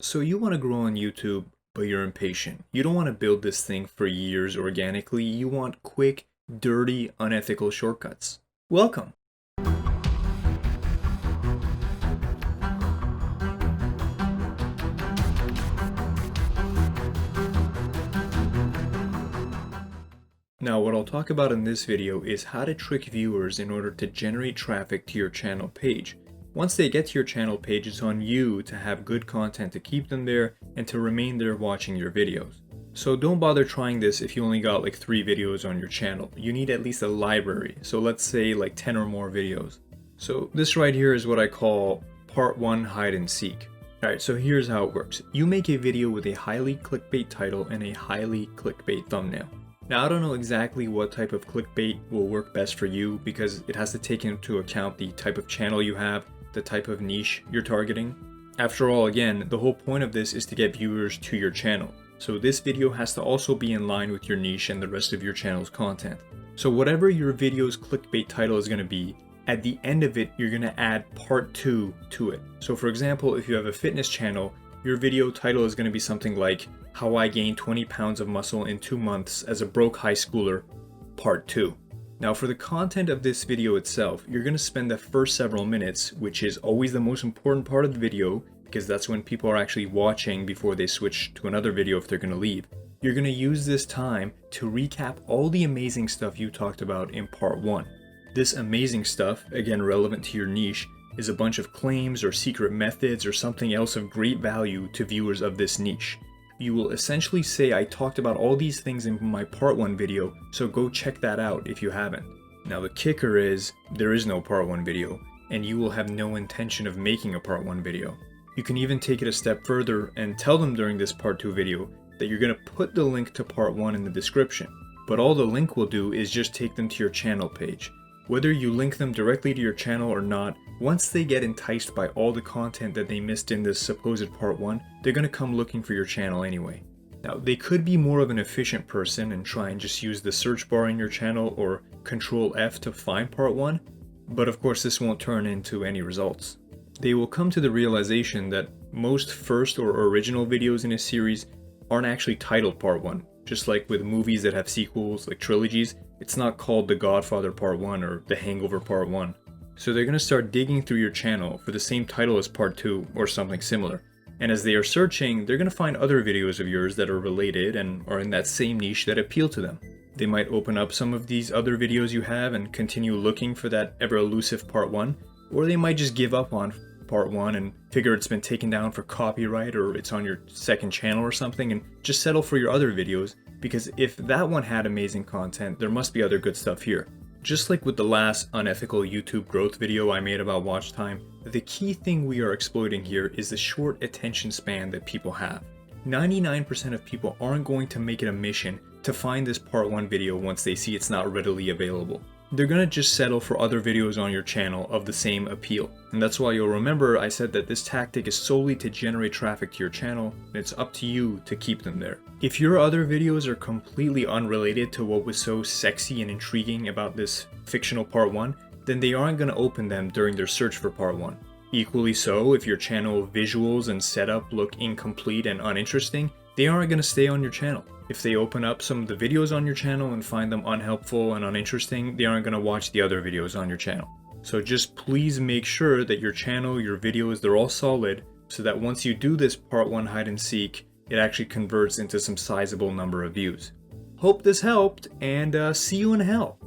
So you want to grow on YouTube, but you're impatient. You don't want to build this thing for years organically. You want quick, dirty, unethical shortcuts. Welcome. Now, what I'll talk about in this video is how to trick viewers in order to generate traffic to your channel page. Once they get to your channel page, it's on you to have good content to keep them there and to remain there watching your videos. So don't bother trying this if you only got like 3 videos on your channel. You need at least a library, so let's say like 10 or more videos. So this right here is what I call part 1 hide and seek. Alright, so here's how it works. You make a video with a highly clickbait title and a highly clickbait thumbnail. Now, I don't know exactly what type of clickbait will work best for you because it has to take into account the type of channel you have, the type of niche you're targeting. After all, again, the whole point of this is to get viewers to your channel. So this video has to also be in line with your niche and the rest of your channel's content. So whatever your video's clickbait title is going to be, at the end of it, you're going to add part 2 to it. So for example, if you have a fitness channel, your video title is going to be something like How I Gained 20 Pounds of Muscle in 2 Months as a Broke High Schooler, Part 2. Now for the content of this video itself, you're going to spend the first several minutes, which is always the most important part of the video, because that's when people are actually watching before they switch to another video if they're going to leave. You're going to use this time to recap all the amazing stuff you talked about in Part 1. This amazing stuff, again relevant to your niche, is a bunch of claims or secret methods or something else of great value to viewers of this niche. You will essentially say, I talked about all these things in my part 1 video, so go check that out if you haven't. Now the kicker is, there is no part 1 video, and you will have no intention of making a part 1 video. You can even take it a step further and tell them during this part 2 video that you're going to put the link to part 1 in the description, but all the link will do is just take them to your channel page. Whether you link them directly to your channel or not, once they get enticed by all the content that they missed in this supposed part 1, they're going to come looking for your channel anyway. Now, they could be more of an efficient person and try and just use the search bar in your channel or Control F to find part 1, but of course this won't turn into any results. They will come to the realization that most first or original videos in a series aren't actually titled part 1. Just like with movies that have sequels, like trilogies, it's not called The Godfather Part 1 or The Hangover Part 1. So they're going to start digging through your channel for the same title as Part 2 or something similar. And as they are searching, they're going to find other videos of yours that are related and are in that same niche that appeal to them. They might open up some of these other videos you have and continue looking for that ever elusive Part 1, or they might just give up on Part 1 and figure it's been taken down for copyright or it's on your second channel or something and just settle for your other videos, because if that one had amazing content, there must be other good stuff here. Just like with the last unethical YouTube growth video I made about watch time, the key thing we are exploiting here is the short attention span that people have. 99% of people aren't going to make it a mission to find this part 1 video once they see it's not readily available. They're gonna just settle for other videos on your channel of the same appeal. And that's why you'll remember I said that this tactic is solely to generate traffic to your channel, and it's up to you to keep them there. If your other videos are completely unrelated to what was so sexy and intriguing about this fictional part 1, then they aren't gonna open them during their search for part 1. Equally so, if your channel visuals and setup look incomplete and uninteresting, they aren't gonna stay on your channel. If they open up some of the videos on your channel and find them unhelpful and uninteresting, they aren't going to watch the other videos on your channel. So just please make sure that your channel, your videos, they're all solid so that once you do this part 1 hide and seek, it actually converts into some sizable number of views. Hope this helped, and see you in hell.